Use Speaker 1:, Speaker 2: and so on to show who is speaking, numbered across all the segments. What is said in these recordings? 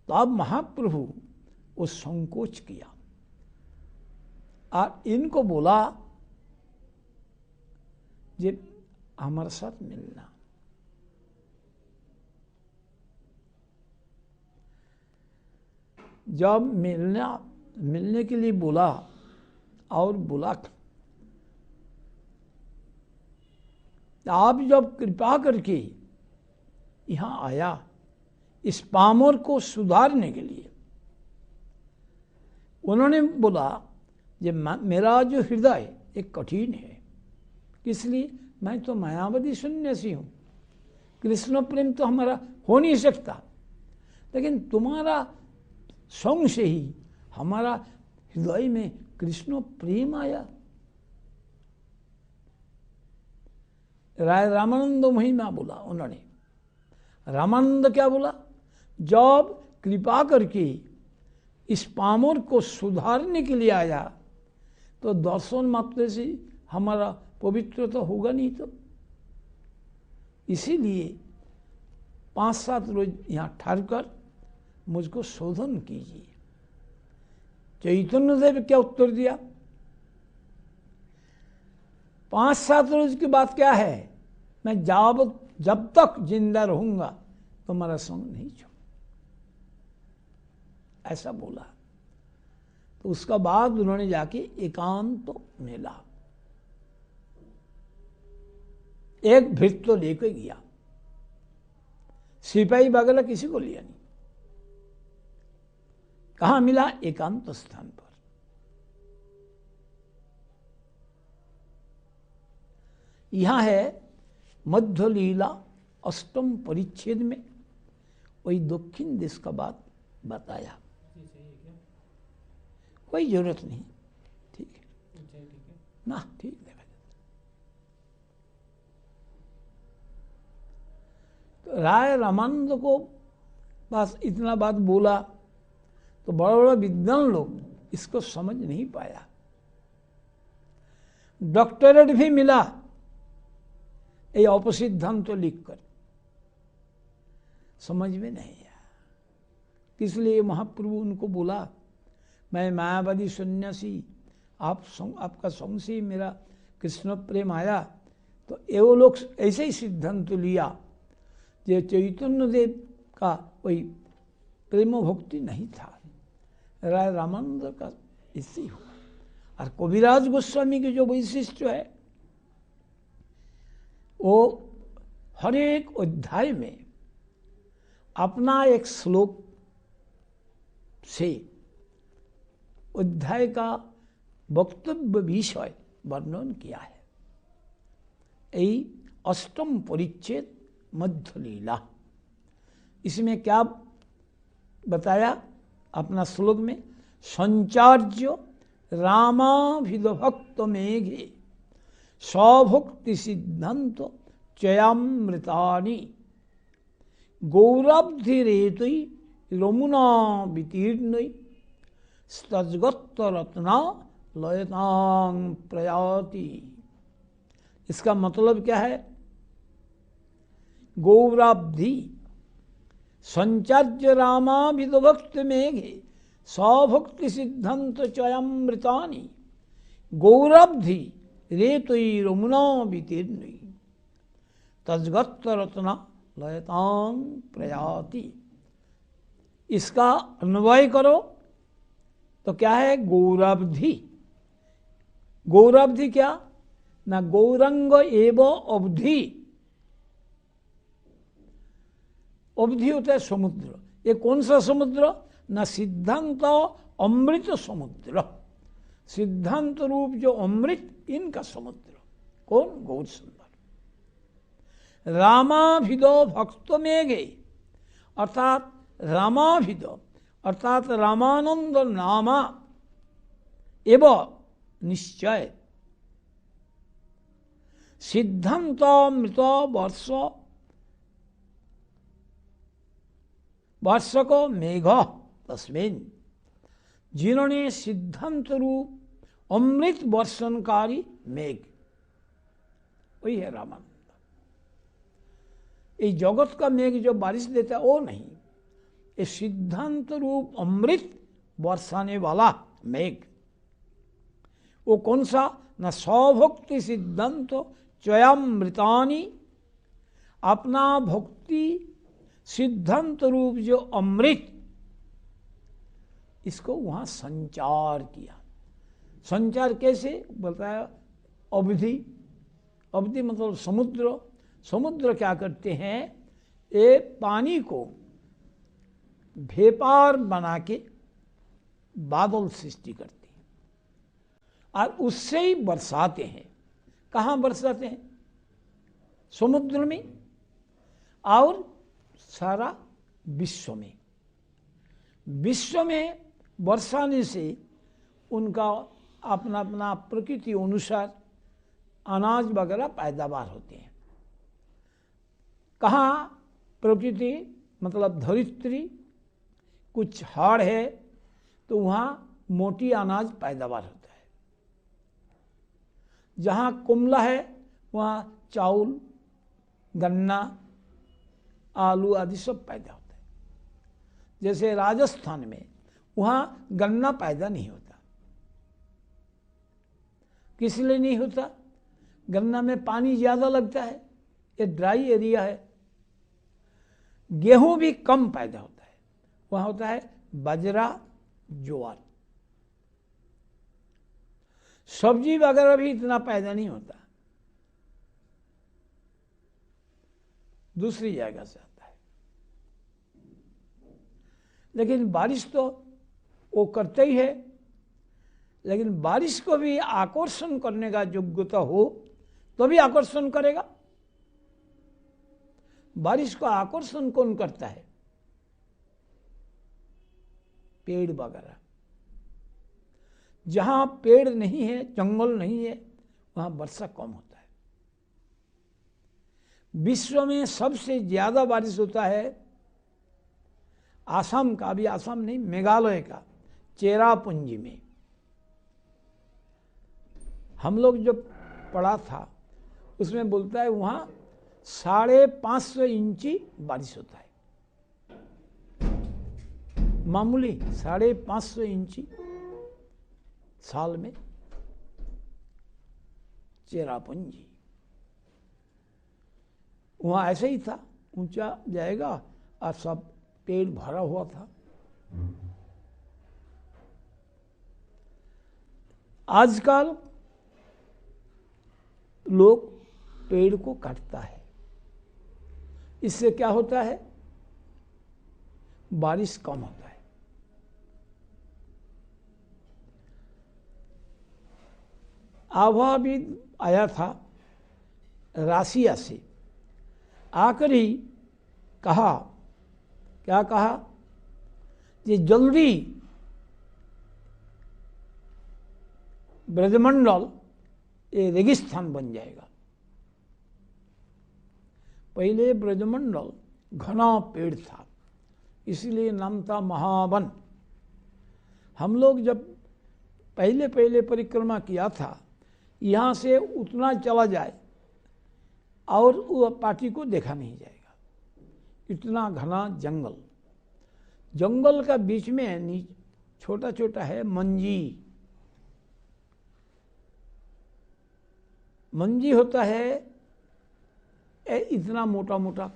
Speaker 1: तो अब महाप्रभु वो संकोच किया और इनको बोला जे हमारे साथ मिलना। जब मिलने के लिए बोला और बोला आप जब कृपा करके यहाँ आया इस पामर को सुधारने के लिए, उन्होंने बोला कि मेरा जो हृदय एक कठिन है, इसलिए मैं तो मायावादी सन्यासी हूँ, कृष्ण प्रेम तो हमारा हो नहीं सकता, लेकिन तुम्हारा संग से ही हमारा हृदय में कृष्ण प्रेम आया। राय रामानंद महिमा बोला उन्होंने। रामानंद क्या बोला? जब कृपा करके इस पामर को सुधारने के लिए आया तो दर्शन मात्र से हमारा पवित्र तो होगा नहीं, तो इसीलिए 5-7 रोज यहाँ ठहरकर मुझको शोधन कीजिए। चैतन्य देव क्या उत्तर दिया? 5-7 रोज की बात क्या है, मैं जब तक जिंदा रहूंगा तुम्हारा संग नहीं छोड़, ऐसा बोला। तो उसका बाद उन्होंने जाके एकांत तो मिला, एक भित्त तो लेकर गया, सिपाही वगैरह किसी को लिया नहीं। कहाँ मिला? एकांत स्थान पर। यहां है मध्य लीला 8वें परिच्छेद में वही दक्षिण दिश का बात बताया। कोई जरूरत नहीं, ठीक है ना, ठीक है। तो राय रामानंद को बस इतना बात बोला तो बड़ा बड़ा विद्वान लोग इसको समझ नहीं पाया। डॉक्टरेट भी मिला ये अपसिद्धांत तो लिखकर, समझ में नहीं आया। इसलिए महाप्रभु उनको बोला मैं मायावादी सन्यासी, आपका संग से मेरा कृष्ण प्रेम आया। तो ये वो लोग ऐसे ही सिद्धांत लिया जो चैतन्य देव का कोई प्रेम भक्ति नहीं था। राय रामानंद का इससे ही हुआ। और कविराज गोस्वामी के जो वैशिष्ट है वो हर एक अध्याय में अपना एक श्लोक से अध्याय का वक्तव्य विषय वर्णन किया है। यही 8वें परिच्छेद मध्य लीला। इसमें क्या बताया अपना श्लोक में? संचार्य रामाभिद भक्त मेघे सभक्ति सिद्धांत चयामृतानि गौरब्धिरेतुई रमुना वितीर्णई स्तजगत रत्ना लयतांग प्रयाति। इसका मतलब क्या है? गौराब्धि संचार्य रामाभिद भक्त मेघे सभक्ति सिद्धांत चयामृतानि गौराब्धि रेतुई रमुना वितीर्णई तजगत रत्ना लयतांग प्रयाति। इसका अन्वय करो तो क्या है? गौराब्धि। गौराब्धि क्या ना? गौरंग एव अवधि। अवधि होता है समुद्र। ये कौन सा समुद्र? ना सिद्धांत अमृत समुद्र। सिद्धांत रूप जो अमृत, इनका समुद्र। कौन? गौर सुंदर। रामाभिदो भक्त मेघे, अर्थात रामाभिदो अर्थात रामानंद नामा एव निश्चय सिद्धांतामृत वर्ष को मेघ तस्मिन। जिन्होंने सिद्धांत रूप अमृत वर्षणकारी मेघ, वही है रामानंद। ये जगत का मेघ जो बारिश देता है वो नहीं, ये सिद्धांत रूप अमृत बरसाने वाला मेघ, वो कौन सा? न सौभक्ति सिद्धांत चयामृतानी, अपना भक्ति सिद्धांत रूप जो अमृत, इसको वहां संचार किया। संचार कैसे बताया? अवधि, अवधि मतलब समुद्र। समुद्र क्या करते हैं? ये पानी को भेपार बना के बादल सृष्टि करते हैं और उससे ही बरसाते हैं। कहाँ बरसाते हैं? समुद्र में और सारा विश्व में। विश्व में बरसाने से उनका अपना अपना प्रकृति अनुसार अनाज वगैरह पैदावार होते हैं। कहाँ प्रकृति मतलब धरित्री कुछ हाड़ है तो वहाँ मोटी अनाज पैदावार होता है। जहाँ कुमला है वहाँ चावल, गन्ना, आलू आदि सब पैदा होता है। जैसे राजस्थान में वहाँ गन्ना पैदा नहीं होता। किस लिए नहीं होता? गन्ना में पानी ज़्यादा लगता है, ये ड्राई एरिया है। गेहूं भी कम पैदा होता है, वहाँ होता है बाजरा, ज्वार। सब्जी वगैरह भी इतना पैदा नहीं होता, दूसरी जगह से आता है। लेकिन बारिश तो वो करते ही है, लेकिन बारिश को भी आकर्षण करने का योग्यता हो तो भी आकर्षण करेगा। बारिश को आकर्षण कौन करता है? पेड़ वगैरह। जहां पेड़ नहीं है, जंगल नहीं है, वहां वर्षा कम होता है। विश्व में सबसे ज्यादा बारिश होता है आसाम का, भी आसाम नहीं, मेघालय का चेरापूंजी में। हम लोग जो पढ़ा था उसमें बोलता है वहाँ 550 इंची बारिश होता है। मामूली 550 इंची साल में चेरापूंजी। वहाँ ऐसे ही था, ऊंचा जाएगा और सब पेड़ भरा हुआ था। आजकल लोग पेड़ को काटता है, इससे क्या होता है? बारिश कम होता है। आबहावाविद आया था राशिया से, आकर ही कहा, क्या कहा? कि जल्दी ब्रजमंडल ये रेगिस्तान बन जाएगा। पहले ब्रजमंडल घना पेड़ था, इसलिए नाम था महावन। हम लोग जब पहले पहले परिक्रमा किया था, यहाँ से उतना चला जाए और वो पार्टी को देखा नहीं जाएगा, इतना घना जंगल। जंगल का बीच में छोटा छोटा है मंजी। मंजी होता है इतना मोटा मोटा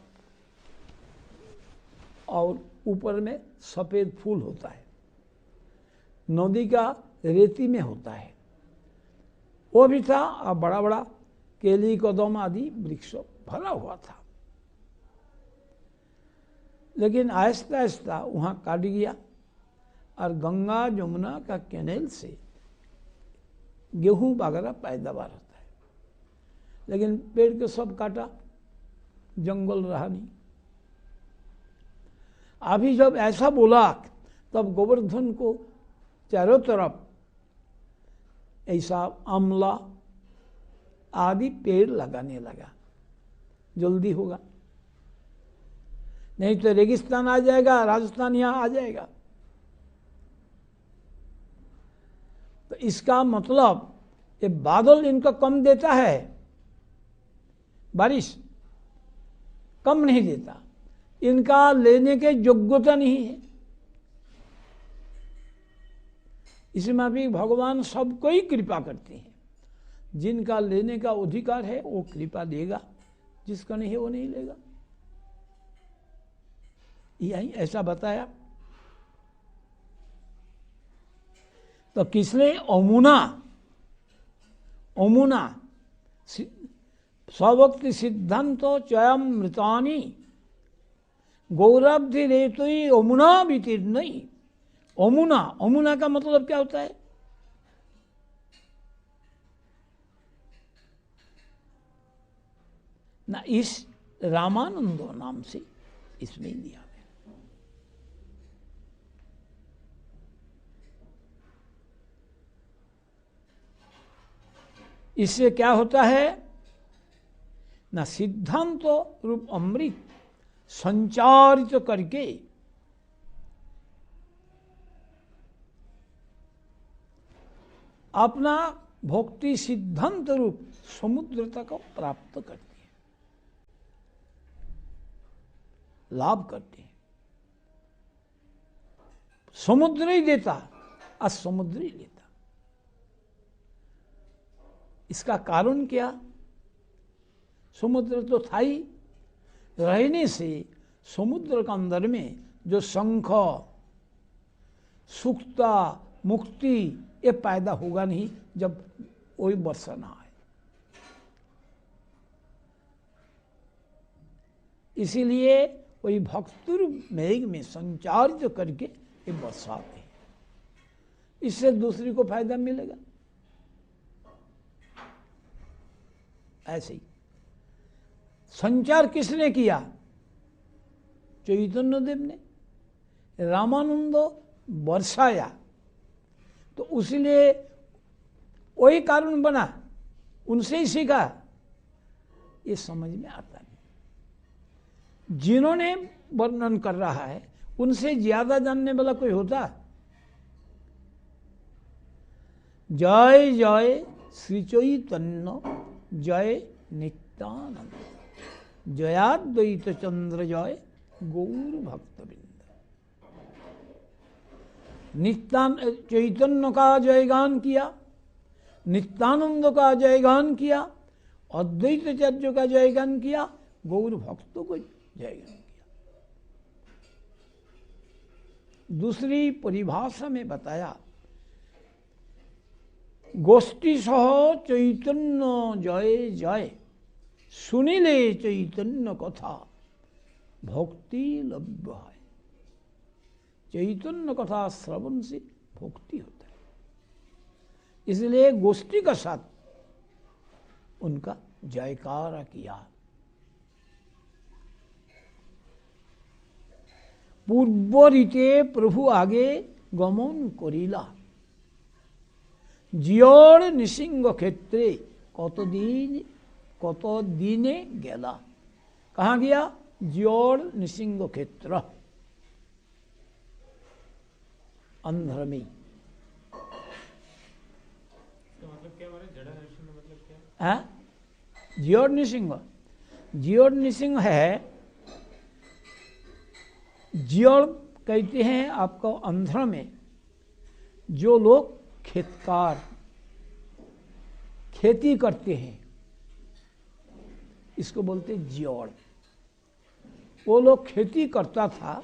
Speaker 1: और ऊपर में सफ़ेद फूल होता है। नदी का रेती में होता है, वो भी था। और बड़ा बड़ा केली, कदम आदि वृक्ष भरा हुआ था। लेकिन आहिस्ता आहिस्ता वहाँ काट गया और गंगा जमुना का कैनेल से गेहूं वगैरह पैदावार होता है। लेकिन पेड़ को सब काटा, जंगल रहा नहीं। अभी जब ऐसा बोला तब गोवर्धन को चारों तरफ ऐसा आमला आदि पेड़ लगाने लगा, जल्दी होगा, नहीं तो रेगिस्तान आ जाएगा, राजस्थान यहाँ आ जाएगा। तो इसका मतलब ये बादल इनको कम देता है, बारिश कम नहीं देता, इनका लेने के योग्यता नहीं है। इसमें भी भगवान सबको ही कृपा करते हैं। जिनका लेने का अधिकार है वो कृपा देगा, जिसका नहीं है वो नहीं लेगा। यही ऐसा बताया। तो किसने अमुना अमुना स्वभक्ति सिद्धांत चयमृतानी गौरब्धि रेतु अमुना वितीर्ण। अमुना, अमुना का मतलब क्या होता है? ना इस रामानंदो नाम से इसमें दिया गया। इससे क्या होता है? ना सिद्धांत रूप अमृत संचारित करके अपना भक्ति सिद्धांत रूप समुद्रता को प्राप्त करते हैं, लाभ करते हैं। समुद्र ही देता, आज समुद्र ही लेता। इसका कारण क्या? समुद्र तो था ही, रहने से समुद्र के अंदर में जो शंख सुखता मुक्ति ये पैदा होगा नहीं जब कोई वर्षा ना आए। इसीलिए वही भक्तुर मेघ में संचारित करके ये बरसाते हैं। इससे दूसरी को फायदा मिलेगा। ऐसे ही संचार किसने किया? चैतन्य देव ने। रामानंदो बरसाया तो उसलिए वही कारण बना, उनसे ही सीखा। ये समझ में आता नहीं। जिन्होंने वर्णन कर रहा है उनसे ज्यादा जानने वाला कोई होता? जय जय श्री चैतन्य जय नित्यानंद, जयाद्वैत चंद्र जय गौर भक्तवृंद। चैतन्य का जयगान किया, नित्यानंद का जयगान किया, अद्वैताचार्य का जयगान किया, गौर भक्तों को जयगान किया। दूसरी परिभाषा में बताया, गोष्ठी सह चैतन्य जय जय, सुनिले चैतन्य कथा भक्ति लभ्य है। चैतन्य कथा श्रवण से भक्ति होता है। इसलिए गोष्ठी का साथ उनका जयकारा किया। पूर्व रीते प्रभु आगे गमन करिला, जियर निसिंह क्षेत्रे कत दिने गेला। कहाँ गया? जियर निसिंह क्षेत्र, अंध्र में।
Speaker 2: मतलब क्या हमारे जड़ा नृसिंह मतलब क्या
Speaker 1: है? जियोर निसिंह, जियोर निसिंह है, जियोर कहते हैं आपको अंध्र में जो लोग खेतकार खेती करते हैं, इसको बोलते हैं जियोर। वो लोग खेती करता था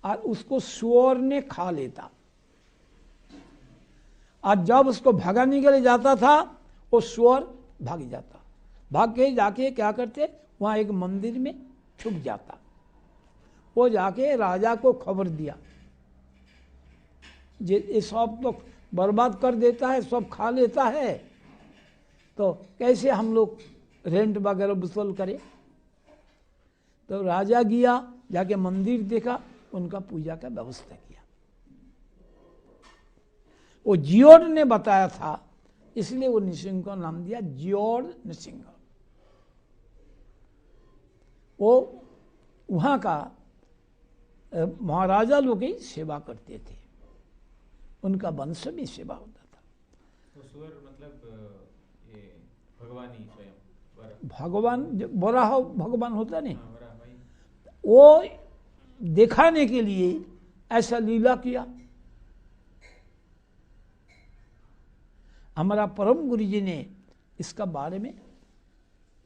Speaker 1: और उसको सुअर ने खा लेता, और जब उसको भगाने के लिए जाता था वो सुअर भाग जाता। भाग के जाके क्या करते, वहाँ एक मंदिर में छुप जाता। वो जाके राजा को खबर दिया, ये सब तो बर्बाद कर देता है, सब खा लेता है, तो कैसे हम लोग रेंट वगैरह वसूल करें। तो राजा गया, जाके मंदिर देखा, उनका पूजा का व्यवस्था किया। वो जियोर ने बताया था, इसलिए वो नृसिंह का नाम दिया जियोर नृसिंह। वो वहाँ का महाराजा लोग ही सेवा करते थे, उनका वंश में सेवा होता था।
Speaker 2: तो सुअर मतलब ये भगवान ही स्वयं
Speaker 1: भगवान, बराह भगवान होता नहीं, वो दिखाने के लिए ऐसा लीला किया। हमारा परम गुरु जी ने इसका बारे में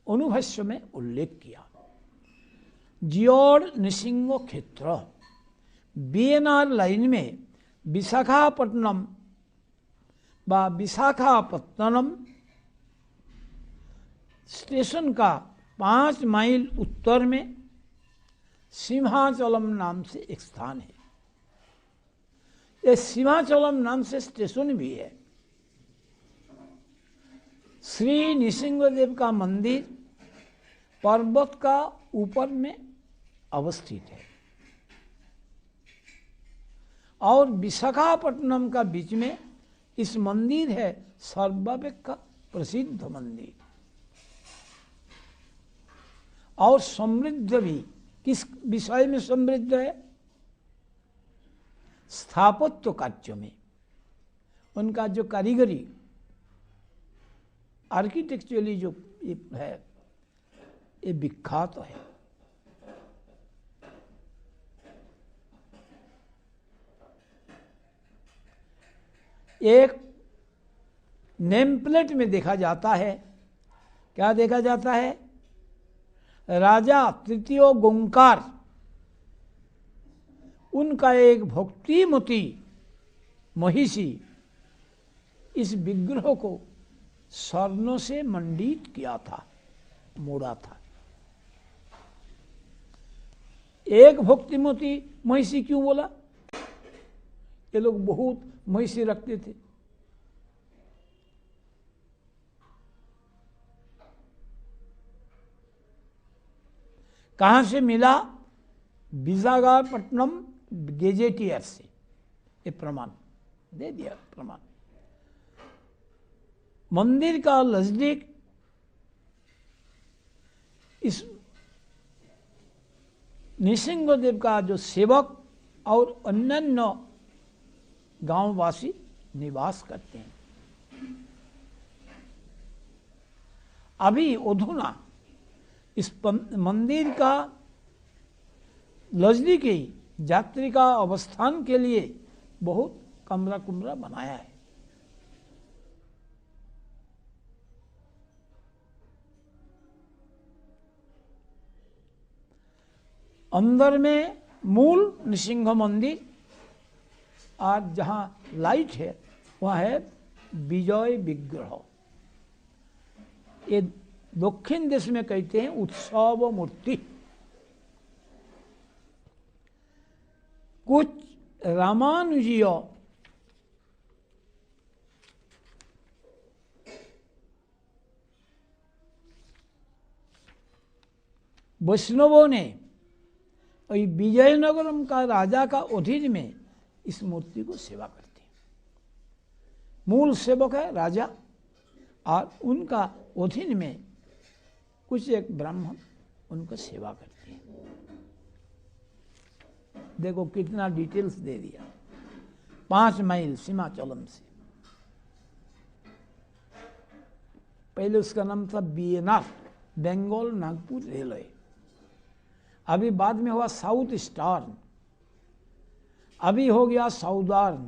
Speaker 1: अनुभाष्य में उल्लेख किया। जियोड़ नृसिंह क्षेत्र बीएनआर लाइन में विशाखापट्टनम व विशाखापट्टनम स्टेशन का 5 माइल उत्तर में सिंहाचलम नाम से एक स्थान है। ये सिंहाचलम नाम से स्टेशन भी है। श्री नृसिंहदेव का मंदिर पर्वत का ऊपर में अवस्थित है और विशाखापट्टनम का बीच में इस मंदिर है, सर्वापेक्षा प्रसिद्ध मंदिर और समृद्ध भी। किस विषय में समृद्ध है? स्थापत्य कार्य में। उनका जो कारीगरी आर्किटेक्चुअली जो है ये विख्यात है। एक नेम प्लेट में देखा जाता है, क्या देखा जाता है? राजा तृतीय गोंकार, उनका एक भक्तिमती महिषी इस विग्रह को स्वर्ण से मंडित किया था, मोड़ा था। एक भक्तिमती महिषी क्यों बोला? ये लोग बहुत महिषी रखते थे। कहां से मिला? विशाखापट्टनम गेजेटियर से। ये प्रमाण दे दिया, प्रमाण। मंदिर का नजदीक इस नृसिंहदेव का जो सेवक और अन्यान्य गांववासी निवास करते हैं। अभी अधुना इस मंदिर का नजदीकी यात्री का अवस्थान के लिए बहुत कमरा कुमरा बनाया है। अंदर में मूल नृसिंह मंदिर और जहाँ लाइट है वहाँ है विजय विग्रह। ये दक्षिण देश में कहते हैं उत्सव मूर्ति। कुछ रामानुजीय वैष्णवों ने विजयनगरम का राजा का अधीन में इस मूर्ति को सेवा करते हैं। मूल सेवक है राजा और उनका अधीन में कुछ एक ब्राह्मण उनको सेवा करते हैं। देखो कितना डिटेल्स दे दिया। 5 माइल सिंहाचलम से। पहले उसका नाम था बीएनआर, बंगाल नागपुर रेलवे। अभी बाद में हुआ साउथ ईस्टर्न, अभी हो गया साउदर्न।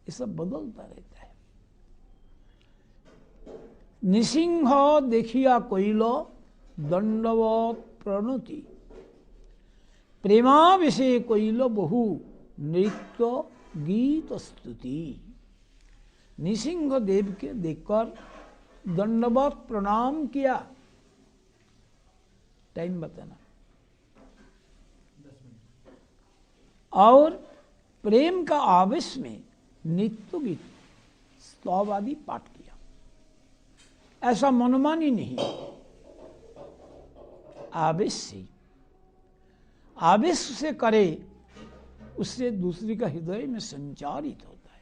Speaker 1: ये सब बदलता रहता है। नृसिंह देखिया कइलो दंडवत प्रणति, प्रेमाविषे कइलो बहु नृत्य गीत स्तुति। नृसिंह देव के देखकर दंडवत प्रणाम किया। टाइम बताना। और प्रेम का आवेश में नित्य गीत स्तव आदि पाठ किया। ऐसा मनमानी नहीं, आवेश से करे, उससे दूसरी का हृदय में संचारित होता है।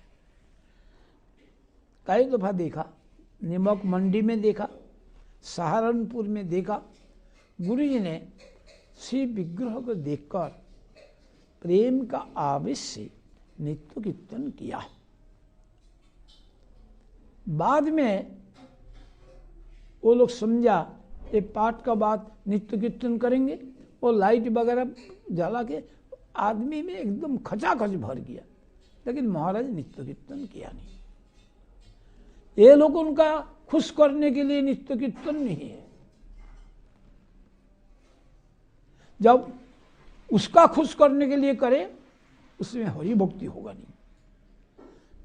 Speaker 1: कई दफा देखा, निमक मंडी में देखा, सहारनपुर में देखा, गुरुजी ने श्री विग्रह को देखकर प्रेम का आवेश से नित्य कीर्तन किया। बाद में वो लोग समझा ये पाठ का बाद नित्य कीर्तन करेंगे, वो लाइट वगैरह जला के आदमी में एकदम खचाखच भर गया, लेकिन महाराज नित्य कीर्तन किया नहीं। ये लोग उनका खुश करने के लिए नित्य कीर्तन नहीं है, जब उसका खुश करने के लिए करे उसमें हरि भक्ति होगा नहीं।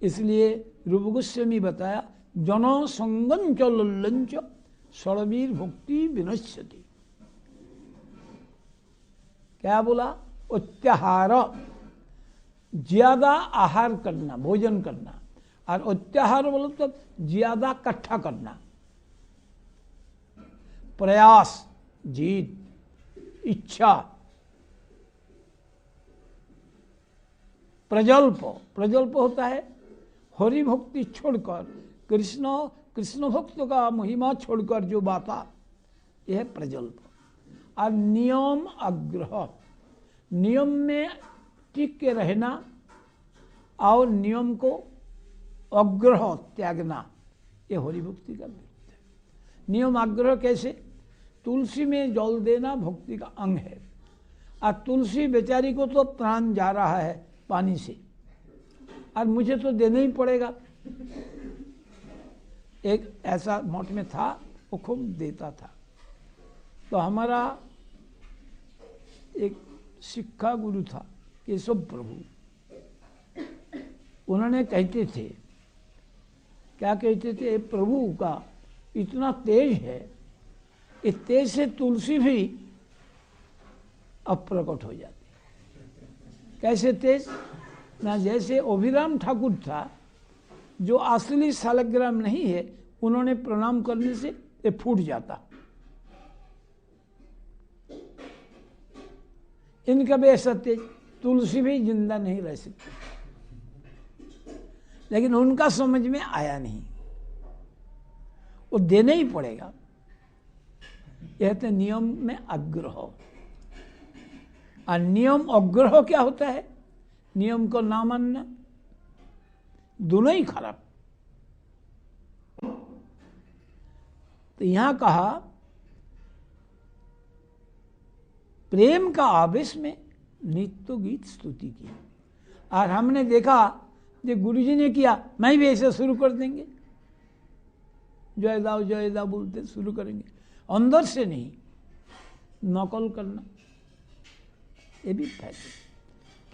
Speaker 1: इसलिए रूप गोस्वामी बताया जनो संगं च लल्लंच षडवीर भक्ति विनश्यति। क्या बोला? अत्याहार, ज्यादा आहार करना, भोजन करना, और अत्याहार बोलो तो ज्यादा इकट्ठा करना, प्रयास, जीत, इच्छा, प्रजल्प, प्रजल्प होता है हरि भक्ति छोड़कर कृष्ण भक्त का महिमा छोड़कर जो बाता, यह है प्रजल्प। और नियम आग्रह, नियम में टिक के रहना और नियम को अग्रह त्यागना, यह हरि भक्ति का विरुद्ध है। नियम आग्रह कैसे? तुलसी में जल देना भक्ति का अंग है, और तुलसी बेचारी को तो प्राण जा रहा है पानी से, और मुझे तो देना ही पड़ेगा। एक ऐसा मठ में था, वो खूब देता था। तो हमारा एक शिक्षा गुरु था केशव प्रभु, उन्होंने कहते थे, क्या कहते थे, प्रभु का इतना तेज है, इस तेज से तुलसी भी अप्रकट हो जाती। कैसे तेज? ना जैसे अभिराम ठाकुर था, जो असली शालग्राम नहीं है, उन्होंने प्रणाम करने से ये फूट जाता। इनका भी ऐसा तेज, तुलसी भी जिंदा नहीं रह सकती, लेकिन उनका समझ में आया नहीं, वो देना ही पड़ेगा। यह तो नियम में आग्रह। और नियम आग्रह क्या होता है? नियम को ना मानना, दोनों ही खराब। तो यहां कहा प्रेम का आवेश में नित्य गीत स्तुति की। और हमने देखा जो गुरुजी ने किया, मैं भी ऐसे शुरू कर देंगे, जय दाव बोलते शुरू करेंगे, अंदर से नहीं, नकल करना, ये भी फायदे।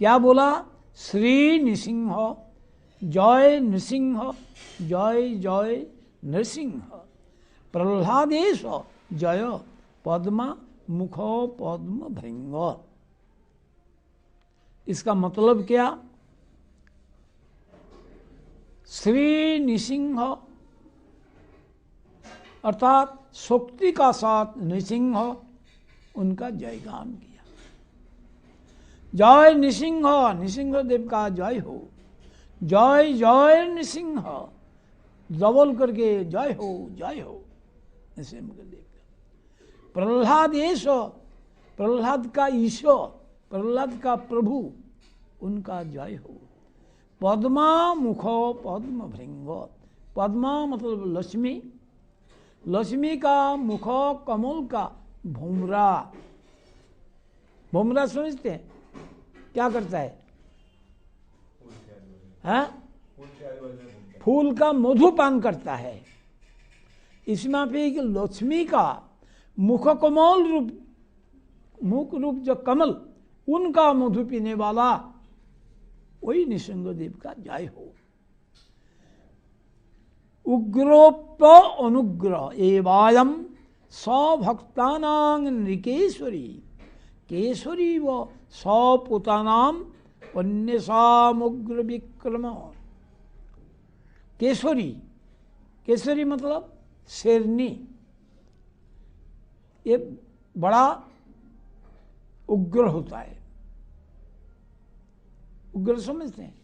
Speaker 1: क्या बोला? श्री नृसिंह जय नृसिंह, जय जय नृसिंह, प्रह्लादेश जय पद्मा मुखो पद्म भृंग। इसका मतलब क्या? श्री नृसिंह अर्थात शक्ति का साथ नृसिंह, उनका जयगान किया। जय नृसिंह, नृसिंह देव का जय हो, जय जय नृसिंह, डबल करके जय हो नृसिंह देव का। प्रह्लाद ईशो, प्रह्लाद का ईशो, प्रह्लाद का प्रभु, उनका जय हो। पद्मा मुखो पद्म भृंग, पद्मा मतलब लक्ष्मी, लक्ष्मी का मुख कमल का भुमरा। भुमरा समझते हैं क्या करता है? हाँ? फूल का मधुपान करता है। इसमें भी लक्ष्मी का मुख कमल रूप, मुख रूप जो कमल, उनका मधु पीने वाला वही नृसिंहदेव का जय हो। उग्रोप अनुग्रह एवायम सभक्तानां नृकेश्वरी, केशरी व सपुतानाम अन्यसामुग्र विक्रम। केशरी, केशरी मतलब शेरनी, ये बड़ा उग्र होता है। उग्र समझते हैं?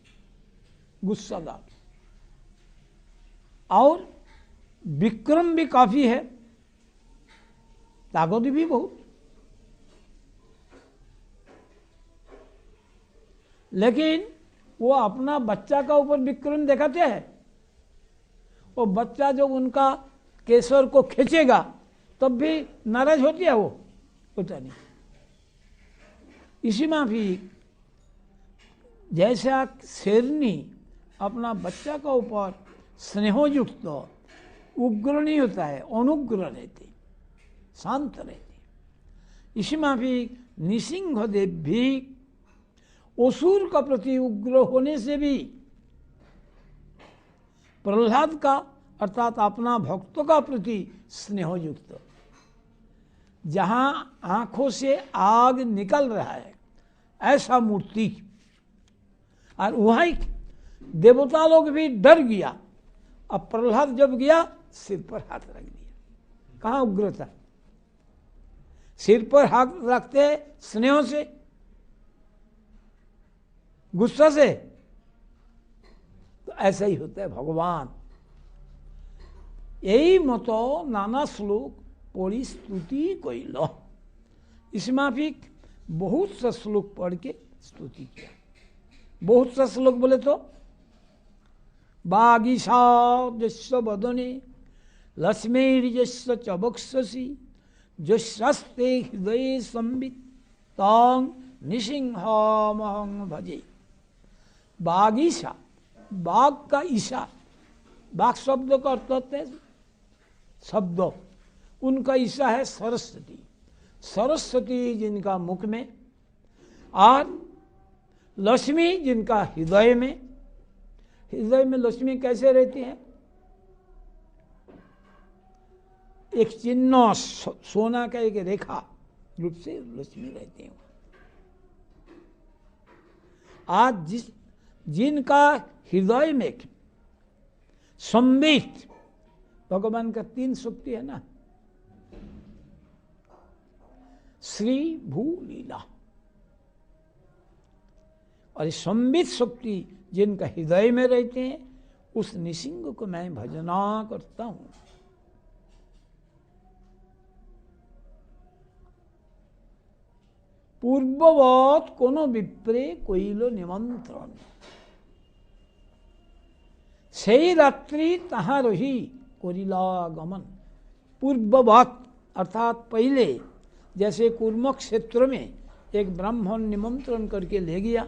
Speaker 1: गुस्सादार। और विक्रम भी काफी है, ताकत भी बहुत। लेकिन वो अपना बच्चा का ऊपर विक्रम दिखाते हैं, वो बच्चा जब उनका केसर को खींचेगा तब भी नाराज होती है, वो होता नहीं। इसी माफिक जैसा शेरनी अपना बच्चा का ऊपर स्नेहयुक्त उग्र नहीं होता है, अनुग्र रहते, शांत रहते। इसी माफिक नृसिंह देव भी असुर का प्रति उग्र होने से भी प्रहलाद का अर्थात अपना भक्तों का प्रति स्नेहयुक्त, जहां आंखों से आग निकल रहा है ऐसा मूर्ति, और वहीं देवता लोग भी डर गया। अब प्रहलाद जब गया सिर पर हाथ रख दिया। कहाँ उग्रता? सिर पर हाथ रखते स्नेह से, गुस्सा से? तो ऐसा ही होता है भगवान। यही मतो नाना श्लोक पढ़ी स्तुति कइल। इस माफिक बहुत सा श्लोक पढ़ के स्तुति किया। बहुत सा श्लोक बोले तो बागीशा जस्य वदने लक्ष्मीर्यस्य च वक्षसि जस्ते हृदय संबित तां नृसिंहमहं भजे। बागीशा, बाघ का ईशा, बाघ शब्द का अर्थ होता है शब्द, उनका ईशा है सरस्वती। सरस्वती जिनका मुख में और लक्ष्मी जिनका हृदय में। हृदय में लक्ष्मी कैसे रहती है? एक चिन्ह सोना का एक रेखा रूप से लक्ष्मी रहती है। आज जिनका हृदय में संबित, भगवान का 3 शक्ति है ना, श्री भू लीला, और संबित शक्ति जिनका हृदय में रहते हैं, उस नृसिंह को मैं भजना करता हूं। पूर्ववत कोनो विप्रे कइल निमंत्रण, সেই रात्रि तहाँ रही करिला गमन। पूर्ववत अर्थात पहले, जैसे कुर्म क्षेत्र में एक ब्राह्मण निमंत्रण करके ले गया,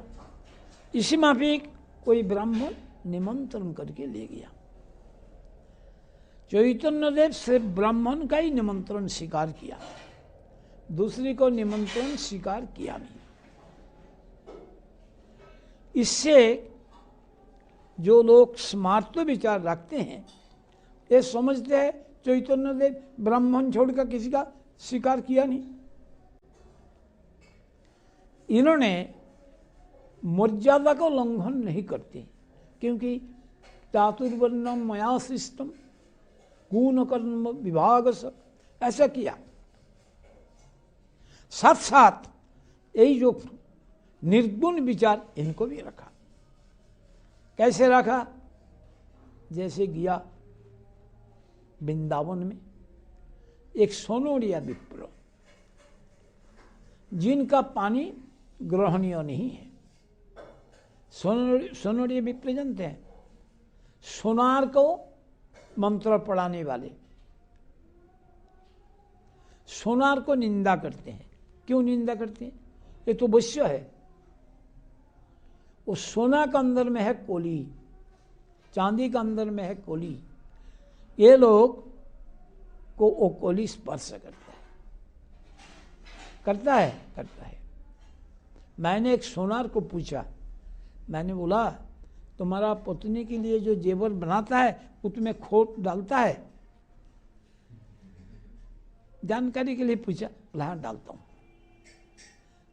Speaker 1: इसी माफिक कोई ब्राह्मण निमंत्रण करके ले गया। चैतन्य देव सिर्फ ब्राह्मण का ही निमंत्रण स्वीकार किया, दूसरी को निमंत्रण स्वीकार किया नहीं। इससे जो लोग स्मार्त विचार रखते हैं, ये समझते हैं चैतन्य देव ब्राह्मण छोड़कर किसी का स्वीकार किया नहीं। इन्होंने मर्यादा का उल्लंघन नहीं करते, क्योंकि चातुर्वर्ण्यम मया सृष्टम गुण कर्म विभाग स, ऐसा किया। साथ साथ यही जो निर्गुण विचार इनको भी रखा। कैसे रखा? जैसे गया वृंदावन में एक सोनोरिया विप्र, जिनका पानी ग्रहणीय नहीं है। सोनोरिया विप्र जानते हैं? सोनार को मंत्र पढ़ाने वाले सोनार को निंदा करते हैं। क्यों निंदा करते हैं? ये तो वैश्य है। वो सोना का अंदर में है कोली, चांदी का अंदर में है कोली। ये लोग को वो कोली स्पर्श करता है। करता है? करता है। मैंने एक सोनार को पूछा, मैंने बोला तुम्हारा पत्नी के लिए जो जेवर बनाता है उसमें खोट डालता है? जानकारी के लिए पूछा। बोला हाँ डालता हूँ।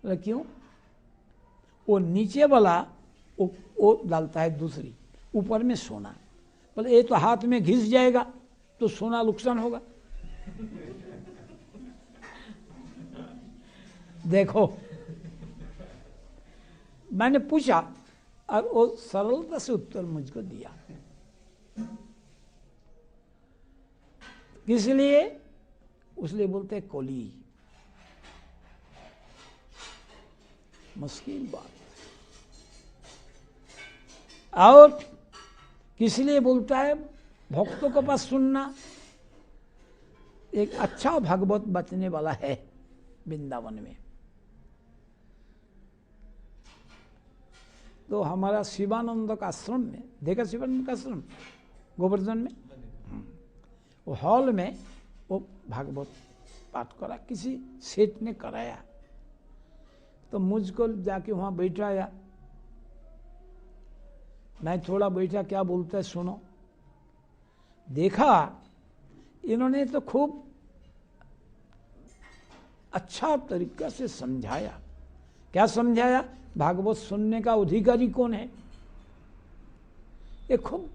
Speaker 1: बोला क्यों? वो नीचे वाला वो डालता है दूसरी, ऊपर में सोना। बोले ये तो हाथ में घिस जाएगा तो सोना नुकसान होगा। देखो, मैंने पूछा और वो सरलता से उत्तर मुझको दिया। किस लिए? उसलिए बोलते हैं कोली। मुश्किल बात। और किस लिए बोलता है? भक्तों के पास सुनना। एक अच्छा भागवत बचने वाला है वृंदावन में, तो हमारा शिवानंद का आश्रम में, देखा शिवानंद का आश्रम गोवर्धन में, वो हॉल में वो भागवत पाठ करा, किसी सेठ ने कराया। तो मुझको जाके वहाँ बैठाया, मैं थोड़ा बैठा, क्या बोलता है सुनो। देखा इन्होंने तो खूब अच्छा तरीका से समझाया। क्या समझाया? भागवत सुनने का अधिकारी कौन है, ये खूब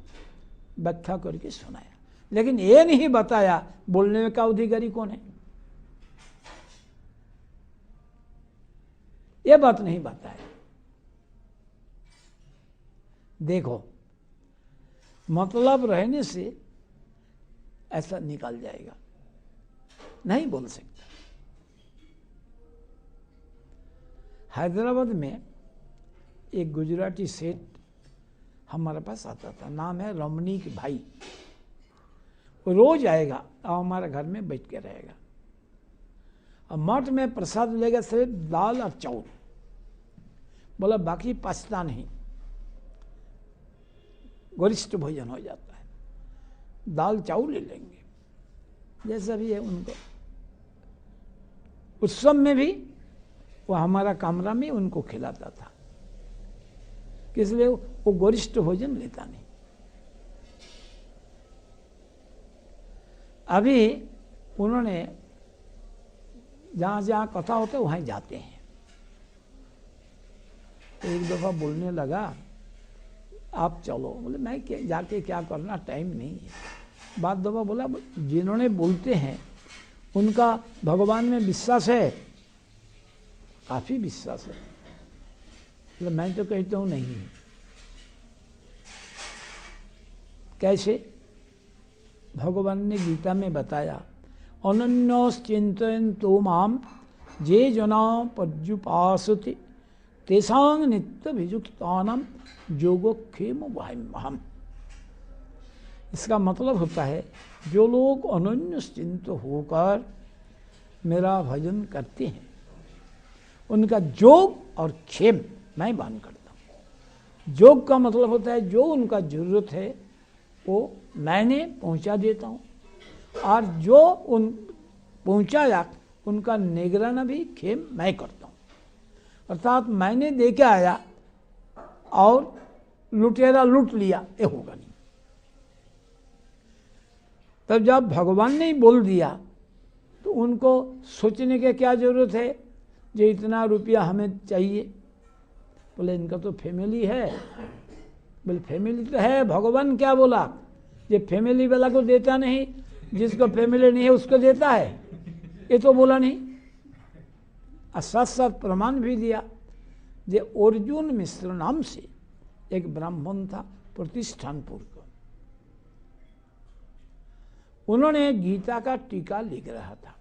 Speaker 1: व्याख्या करके सुनाया, लेकिन ये नहीं बताया बोलने का अधिकारी कौन है, ये बात नहीं बताया। देखो, मतलब रहने से ऐसा निकल जाएगा, नहीं बोल सकता। हैदराबाद में एक गुजराती सेठ हमारे पास आता था, नाम है रमणीक भाई। वो रोज आएगा और हमारे घर में बैठ के रहेगा, और मठ में प्रसाद लेगा सिर्फ दाल और चावल, बोला बाकी पछता नहीं, गरिष्ठ भोजन हो जाता है, दाल चावल ले लेंगे जैसा भी है उनको। उत्सव में भी वो हमारा कमरा में उनको खिलाता था, इसलिए वो गरिष्ठ भोजन लेता नहीं। अभी उन्होंने जहाँ जहाँ कथा होता है वहीं जाते हैं। तो एक दफ़ा बोलने लगा, आप चलो। बोले मैं जाके क्या करना, टाइम नहीं है। बाद दफ़ा बोला, जिन्होंने बोलते हैं उनका भगवान में विश्वास है, काफ़ी विश्वास है। बोले मैं तो कहता हूँ नहीं। कैसे? भगवान ने गीता में बताया, अनन्यश्चिन्तयन्तो माम जे जना पर्युपासते तेषां नित्यभियुक्तानां योगक्षेम वहाम्यहम्। इसका मतलब होता है, जो लोग अनन्यश्चिंत होकर मेरा भजन करते हैं, उनका योग और क्षेम मैं वहन करता हूँ। योग का मतलब होता है जो उनका जरूरत है वो मैंने पहुंचा देता हूँ, और जो उन पहुंचाया उनका निगराना भी क्षेम मैं करता हूँ। अर्थात मैंने दे के आया और लुटेरा लूट लिया, ये होगा नहीं। तब जब भगवान ने ही बोल दिया तो उनको सोचने की क्या जरूरत है, जो इतना रुपया हमें चाहिए। बोले इनका तो फैमिली है। बोले फैमिली तो है, भगवान क्या बोला, ये फैमिली वाला को देता नहीं, जिसको फैमिली नहीं है उसको देता है, ये तो बोला नहीं। और साथ साथ प्रमाण भी दिया, जे अर्जुन मिश्र नाम से एक ब्राह्मण था प्रतिष्ठानपुर का, उन्होंने गीता का टीका लिख रहा था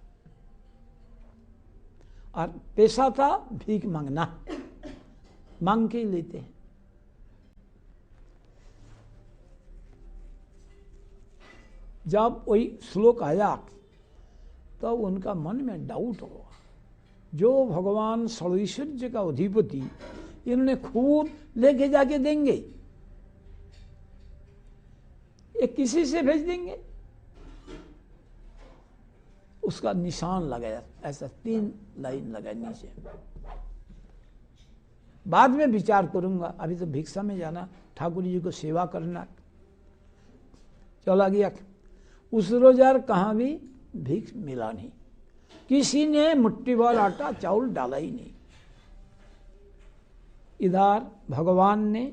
Speaker 1: और पेशा था भीख मांगना, मांग के लेते हैं। जब वही श्लोक आया तो उनका मन में डाउट हुआ, जो भगवान सर्वैश्वर्य का अधिपति इन्होंने खूब लेके जाके देंगे, ये किसी से भेज देंगे? उसका निशान लगाया, ऐसा 3 लाइन लगाया नीचे, बाद में विचार करूंगा, अभी तो भिक्षा में जाना, ठाकुर जी को सेवा करना। चला गया। उस रोज यार कहाँ भी भीख मिला नहीं, किसी ने मुट्ठी भर आटा चावल डाला ही नहीं। इधर भगवान ने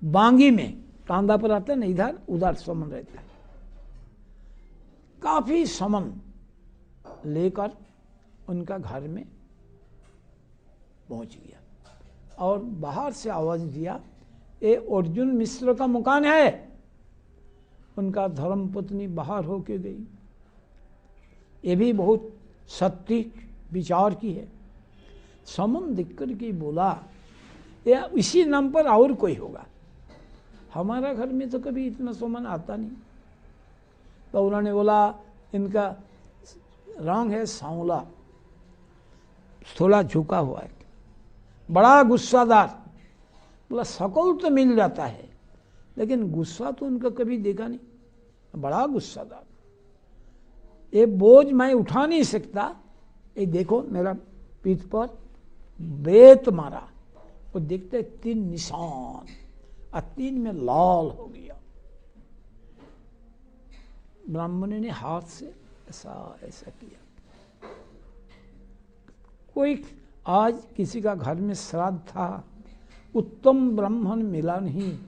Speaker 1: बांगी में कांदा पर आता है ना, इधर उधर समन रहता है, काफी समन लेकर उनका घर में पहुंच गया और बाहर से आवाज दिया, ये अर्जुन मिश्र का मकान है। उनका धर्मपत्नी बाहर होके गई। ये भी बहुत सत्य विचार की है। समन देख कर के बोला, या इसी नाम पर और कोई होगा, हमारा घर में तो कभी इतना समन आता नहीं। तो उन्होंने बोला, इनका रंग है सांवला, थोड़ा झुका हुआ है, बड़ा गुस्सादार, बोला सकल तो मिल जाता है, लेकिन गुस्सा तो उनका कभी देखा नहीं। बड़ा गुस्सा था, ये बोझ मैं उठा नहीं सकता, ये देखो मेरा पीठ पर बेत मारा। वो देखते 3 निशान और 3 में लाल हो गया। ब्राह्मण ने हाथ से ऐसा ऐसा किया। कोई आज किसी का घर में श्राद्ध था, उत्तम ब्राह्मण मिला नहीं,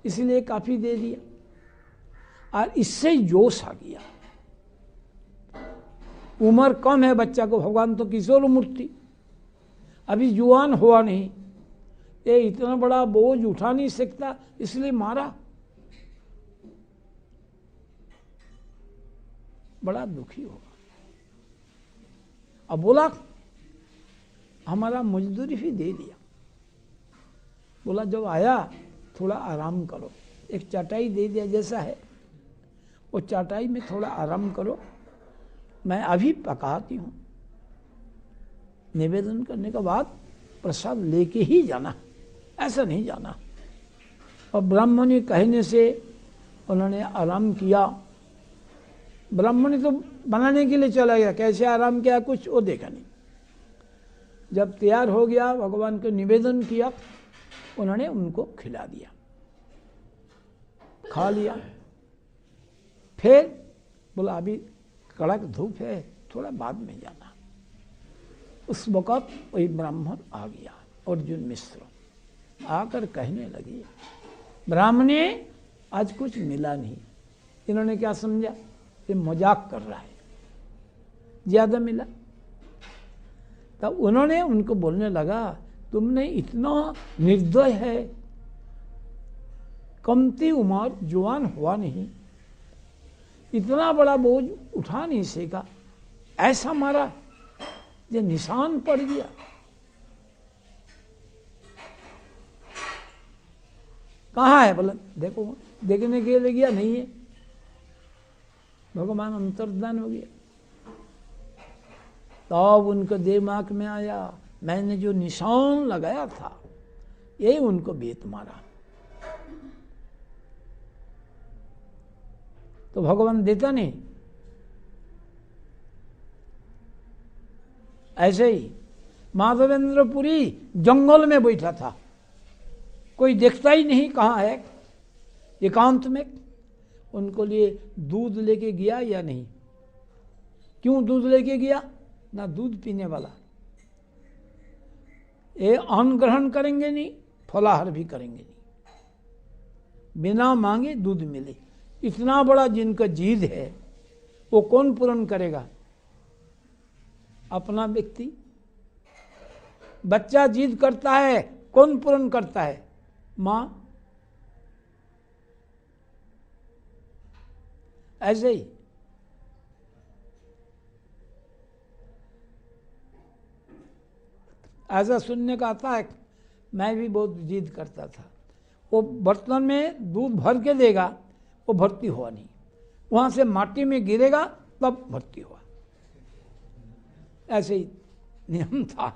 Speaker 1: इसलिए काफी दे दिया और इससे जोश आ गया। उम्र कम है बच्चा को, भगवान तो किशोर मूर्ति, अभी जुआन हुआ नहीं, ये इतना बड़ा बोझ उठा नहीं सकता, इसलिए मारा। बड़ा दुखी होगा। अब बोला हमारा मजदूरी भी दे दिया। बोला जब आया थोड़ा आराम करो, एक चटाई दे दिया जैसा है, वो चटाई में थोड़ा आराम करो, मैं अभी पकाती हूँ। निवेदन करने के बाद प्रसाद लेके ही जाना, ऐसा नहीं जाना। और ब्राह्मणी कहने से उन्होंने आराम किया। ब्राह्मणी तो बनाने के लिए चला गया, कैसे आराम किया कुछ वो देखा नहीं। जब तैयार हो गया, भगवान को निवेदन किया, उन्होंने उनको खिला दिया, खा लिया। फिर बोला अभी कड़क धूप है, थोड़ा बाद में जाना। उस वक़्त वही ब्राह्मण आ गया, अर्जुन मिश्र आकर कहने लगी, ब्राह्मणे आज कुछ मिला नहीं। इन्होंने क्या समझा, ये मजाक कर रहा है, ज्यादा मिला। तब उन्होंने उनको बोलने लगा, तुमने इतना निर्दय है, कमती उम्र, जवान हुआ नहीं, इतना बड़ा बोझ उठा नहीं सका, ऐसा मारा जो निशान पड़ गया। कहाँ है बोला, देखो देखने के लिए गया, नहीं है। भगवान अंतर्धान हो गया। तब उनको दिमाग में आया, मैंने जो निशान लगाया था यही उनको बेत मारा। तो भगवान देता नहीं। ऐसे ही माधवेंद्रपुरी जंगल में बैठा था, कोई देखता ही नहीं कहाँ है, एकांत में। उनको लिए दूध लेके गया या नहीं? क्यों दूध लेके गया? ना दूध पीने वाला, ये अन्न ग्रहण करेंगे नहीं, फलाहार भी करेंगे नहीं, बिना मांगे दूध मिले। इतना बड़ा जिनका जिद है वो कौन पूर्ण करेगा? अपना व्यक्ति। बच्चा जिद करता है, कौन पूर्ण करता है? मां। ऐसे ही ऐसा सुनने का आता है, मैं भी बहुत जिद करता था। वो बर्तन में दूध भर के देगा, वो भर्ती हुआ नहीं, वहां से माटी में गिरेगा तब भर्ती हुआ। ऐसे ही नियम था,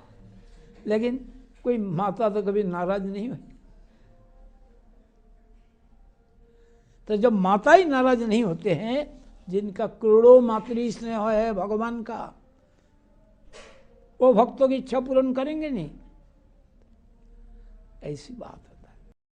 Speaker 1: लेकिन कोई माता तो कभी नाराज नहीं हुई। तो जब माता ही नाराज नहीं होते हैं, जिनका करोड़ों मातृ स्नेह है भगवान का, वो भक्तों की इच्छा पूर्ण करेंगे नहीं। ऐसी बात है।